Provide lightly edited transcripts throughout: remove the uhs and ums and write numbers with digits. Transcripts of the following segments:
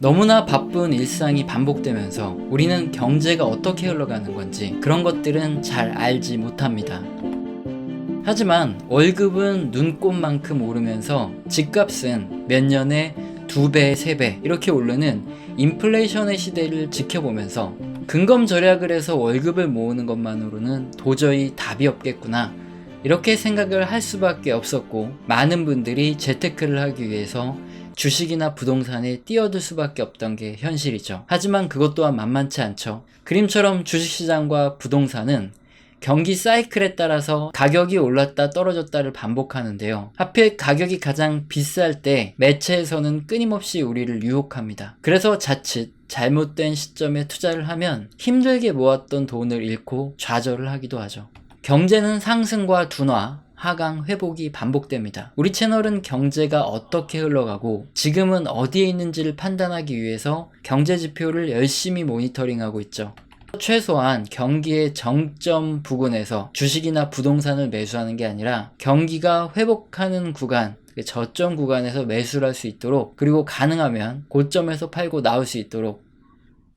너무나 바쁜 일상이 반복되면서 우리는 경제가 어떻게 흘러가는 건지 그런 것들은 잘 알지 못합니다. 하지만 월급은 눈꽃만큼 오르면서 집값은 몇 년에 2배, 3배 이렇게 오르는 인플레이션의 시대를 지켜보면서 근검 절약을 해서 월급을 모으는 것만으로는 도저히 답이 없겠구나, 이렇게 생각을 할 수밖에 없었고, 많은 분들이 재테크를 하기 위해서 주식이나 부동산에 뛰어들 수밖에 없던 게 현실이죠. 하지만 그것 또한 만만치 않죠. 그림처럼 주식시장과 부동산은 경기 사이클에 따라서 가격이 올랐다 떨어졌다를 반복하는데요. 하필 가격이 가장 비쌀 때 매체에서는 끊임없이 우리를 유혹합니다. 그래서 자칫 잘못된 시점에 투자를 하면 힘들게 모았던 돈을 잃고 좌절을 하기도 하죠. 경제는 상승과 둔화, 하강, 회복이 반복됩니다. 우리 채널은 경제가 어떻게 흘러가고 지금은 어디에 있는지를 판단하기 위해서 경제 지표를 열심히 모니터링하고 있죠. 최소한 경기의 정점 부근에서 주식이나 부동산을 매수하는 게 아니라 경기가 회복하는 구간, 저점 구간에서 매수를 할 수 있도록, 그리고 가능하면 고점에서 팔고 나올 수 있도록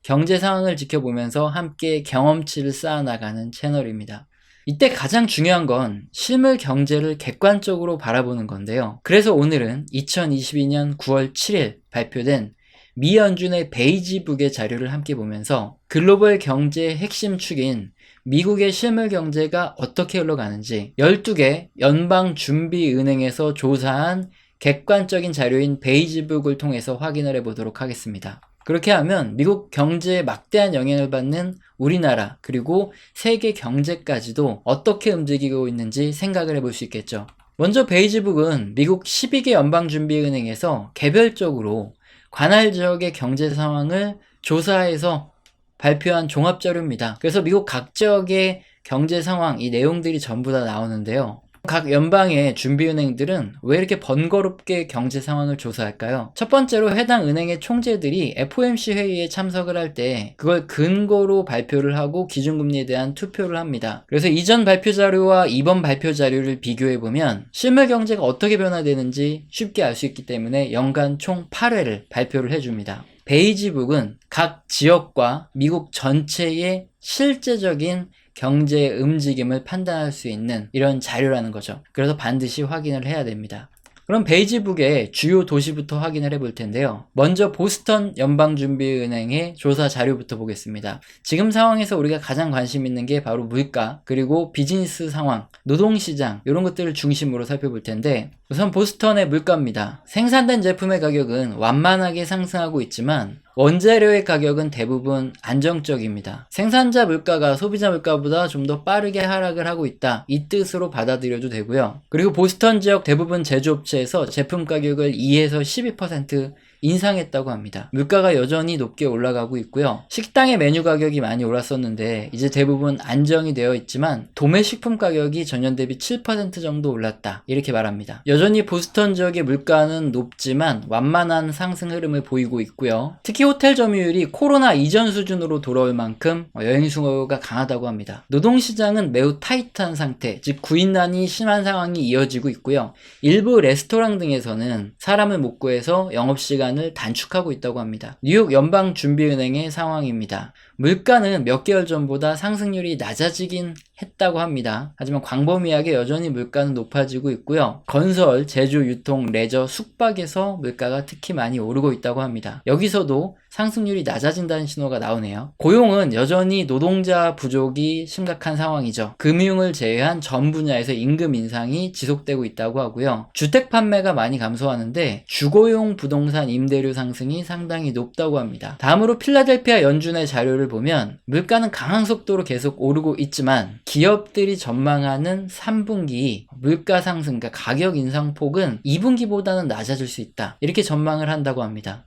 경제 상황을 지켜보면서 함께 경험치를 쌓아나가는 채널입니다. 이때 가장 중요한 건 실물 경제를 객관적으로 바라보는 건데요. 그래서 오늘은 2022년 9월 7일 발표된 미 연준의 베이지북의 자료를 함께 보면서 글로벌 경제의 핵심 축인 미국의 실물 경제가 어떻게 흘러가는지 12개 연방준비은행에서 조사한 객관적인 자료인 베이지북을 통해서 확인을 해보도록 하겠습니다. 그렇게 하면 미국 경제에 막대한 영향을 받는 우리나라 그리고 세계 경제까지도 어떻게 움직이고 있는지 생각을 해볼 수 있겠죠. 먼저 베이지북은 미국 12개 연방준비은행에서 개별적으로 관할 지역의 경제 상황을 조사해서 발표한 종합자료입니다. 그래서 미국 각 지역의 경제 상황, 이 내용들이 전부 다 나오는데요. 각 연방의 준비은행들은 왜 이렇게 번거롭게 경제 상황을 조사할까요? 첫 번째로 해당 은행의 총재들이 FOMC 회의에 참석을 할 때 그걸 근거로 발표를 하고 기준금리에 대한 투표를 합니다. 그래서 이전 발표 자료와 이번 발표 자료를 비교해보면 실물 경제가 어떻게 변화되는지 쉽게 알 수 있기 때문에 연간 총 8회를 발표를 해줍니다. 베이지북은 각 지역과 미국 전체의 실제적인 경제의 움직임을 판단할 수 있는 이런 자료라는 거죠. 그래서 반드시 확인을 해야 됩니다. 그럼 베이지북의 주요 도시부터 확인을 해볼 텐데요. 먼저 보스턴 연방준비은행의 조사 자료부터 보겠습니다. 지금 상황에서 우리가 가장 관심 있는 게 바로 물가, 그리고 비즈니스 상황, 노동시장, 이런 것들을 중심으로 살펴볼 텐데, 우선 보스턴의 물가입니다. 생산된 제품의 가격은 완만하게 상승하고 있지만 원재료의 가격은 대부분 안정적입니다. 생산자 물가가 소비자 물가보다 좀 더 빠르게 하락을 하고 있다, 이 뜻으로 받아들여도 되고요. 그리고 보스턴 지역 대부분 제조업체에서 제품 가격을 2에서 12% 인상했다고 합니다. 물가가 여전히 높게 올라가고 있고요. 식당의 메뉴 가격이 많이 올랐었는데 이제 대부분 안정이 되어 있지만 도매 식품 가격이 전년 대비 7% 정도 올랐다, 이렇게 말합니다. 여전히 보스턴 지역의 물가는 높지만 완만한 상승 흐름을 보이고 있고요. 특히 호텔 점유율이 코로나 이전 수준으로 돌아올 만큼 여행 수요가 강하다고 합니다. 노동시장은 매우 타이트한 상태, 즉 구인난이 심한 상황이 이어지고 있고요. 일부 레스토랑 등에서는 사람을 못 구해서 영업시간을 단축하고 있다고 합니다. 뉴욕 연방준비은행의 상황입니다. 물가는 몇 개월 전보다 상승률이 낮아지긴 했다고 합니다. 하지만 광범위하게 여전히 물가는 높아지고 있고요. 건설, 제조, 유통, 레저, 숙박에서 물가가 특히 많이 오르고 있다고 합니다. 여기서도 상승률이 낮아진다는 신호가 나오네요. 고용은 여전히 노동자 부족이 심각한 상황이죠. 금융을 제외한 전 분야에서 임금 인상이 지속되고 있다고 하고요. 주택 판매가 많이 감소하는데 주거용 부동산 임대료 상승이 상당히 높다고 합니다. 다음으로 필라델피아 연준의 자료를 보면 물가는 강한 속도로 계속 오르고 있지만 기업들이 전망하는 3분기 물가 상승, 그러니까 가격 인상폭은 2분기보다는 낮아질 수 있다, 이렇게 전망을 한다고 합니다.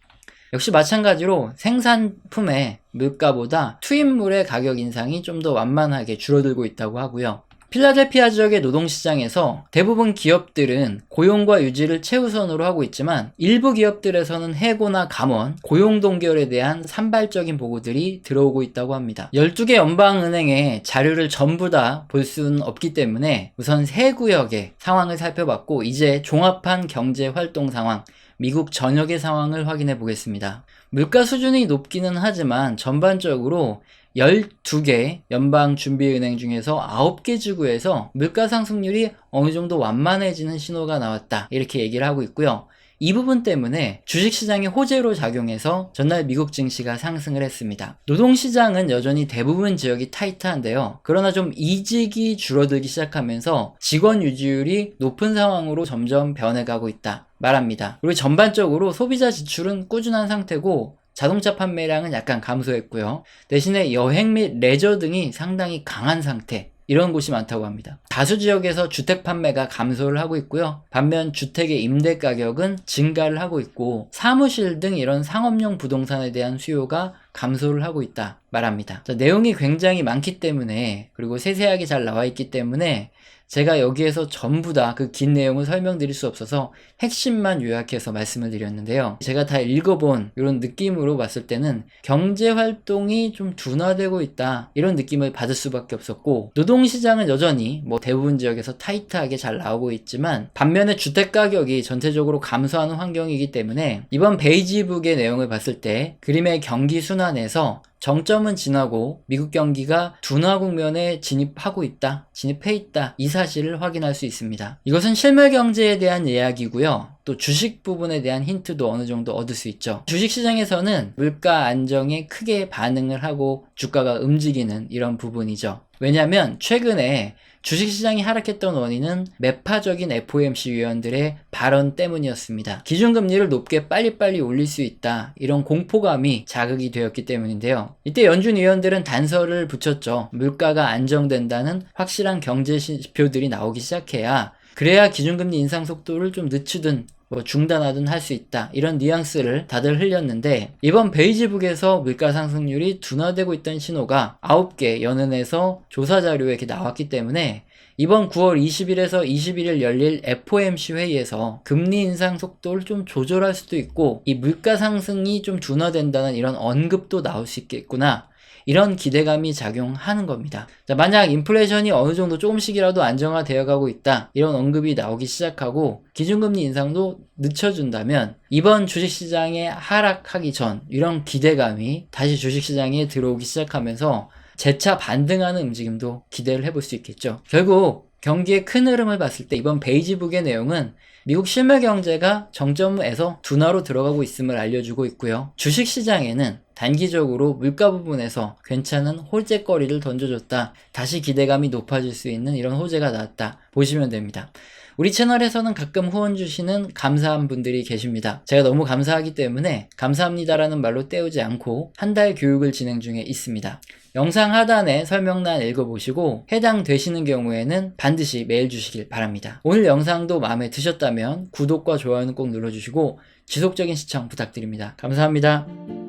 역시 마찬가지로 생산품의 물가보다 투입물의 가격 인상이 좀 더 완만하게 줄어들고 있다고 하고요. 필라델피아 지역의 노동시장에서 대부분 기업들은 고용과 유지를 최우선으로 하고 있지만 일부 기업들에서는 해고나 감원, 고용 동결에 대한 산발적인 보고들이 들어오고 있다고 합니다. 12개 연방은행의 자료를 전부 다 볼 수는 없기 때문에 우선 세 구역의 상황을 살펴봤고, 이제 종합한 경제 활동 상황, 미국 전역의 상황을 확인해 보겠습니다. 물가 수준이 높기는 하지만 전반적으로 12개 연방준비은행 중에서 9개 지구에서 물가 상승률이 어느 정도 완만해지는 신호가 나왔다, 이렇게 얘기를 하고 있고요. 이 부분 때문에 주식시장이 호재로 작용해서 전날 미국 증시가 상승을 했습니다. 노동시장은 여전히 대부분 지역이 타이트한데요. 그러나 좀 이직이 줄어들기 시작하면서 직원 유지율이 높은 상황으로 점점 변해가고 있다 말합니다. 그리고 전반적으로 소비자 지출은 꾸준한 상태고 자동차 판매량은 약간 감소했고요. 대신에 여행 및 레저 등이 상당히 강한 상태, 이런 곳이 많다고 합니다. 다수 지역에서 주택 판매가 감소를 하고 있고요. 반면 주택의 임대 가격은 증가를 하고 있고 사무실 등 이런 상업용 부동산에 대한 수요가 감소를 하고 있다 말합니다. 자, 내용이 굉장히 많기 때문에, 그리고 세세하게 잘 나와 있기 때문에 제가 여기에서 전부 다 그 긴 내용을 설명드릴 수 없어서 핵심만 요약해서 말씀을 드렸는데요. 제가 다 읽어본 이런 느낌으로 봤을 때는 경제활동이 좀 둔화되고 있다, 이런 느낌을 받을 수밖에 없었고, 노동시장은 여전히 대부분 지역에서 타이트하게 잘 나오고 있지만 반면에 주택가격이 전체적으로 감소하는 환경이기 때문에 이번 베이지북의 내용을 봤을 때 그림의 경기 순환에서 정점은 지나고 미국 경기가 둔화 국면에 진입해 있다, 이 사실을 확인할 수 있습니다. 이것은 실물 경제에 대한 이야기고요. 또 주식 부분에 대한 힌트도 어느 정도 얻을 수 있죠. 주식시장에서는 물가 안정에 크게 반응을 하고 주가가 움직이는 이런 부분이죠. 왜냐하면 최근에 주식시장이 하락했던 원인은 매파적인 FOMC 위원들의 발언 때문이었습니다. 기준금리를 높게 빨리빨리 올릴 수 있다, 이런 공포감이 자극이 되었기 때문인데요. 이때 연준 위원들은 단서를 붙였죠. 물가가 안정된다는 확실한 경제 지표들이 나오기 시작해야, 그래야 기준금리 인상 속도를 좀 늦추든 중단하든 할 수 있다, 이런 뉘앙스를 다들 흘렸는데, 이번 베이지북에서 물가 상승률이 둔화되고 있다는 신호가 9개 연은에서 조사 자료에 이렇게 나왔기 때문에 이번 9월 20일에서 21일 열릴 FOMC 회의에서 금리 인상 속도를 좀 조절할 수도 있고, 이 물가 상승이 좀 둔화된다는 이런 언급도 나올 수 있겠구나, 이런 기대감이 작용하는 겁니다. 자, 만약 인플레이션이 어느 정도 조금씩이라도 안정화되어 가고 있다, 이런 언급이 나오기 시작하고 기준금리 인상도 늦춰준다면 이번 주식시장에 하락하기 전 이런 기대감이 다시 주식시장에 들어오기 시작하면서 재차 반등하는 움직임도 기대를 해볼 수 있겠죠. 결국 경기의 큰 흐름을 봤을 때 이번 베이지북의 내용은 미국 실물 경제가 정점에서 둔화로 들어가고 있음을 알려주고 있고요. 주식시장에는 단기적으로 물가 부분에서 괜찮은 호재거리를 던져줬다, 다시 기대감이 높아질 수 있는 이런 호재가 나왔다 보시면 됩니다. 우리 채널에서는 가끔 후원 주시는 감사한 분들이 계십니다. 제가 너무 감사하기 때문에 감사합니다라는 말로 때우지 않고 한 달 교육을 진행 중에 있습니다. 영상 하단에 설명란 읽어보시고 해당되시는 경우에는 반드시 메일 주시길 바랍니다. 오늘 영상도 마음에 드셨다면 구독과 좋아요는 꼭 눌러주시고 지속적인 시청 부탁드립니다. 감사합니다.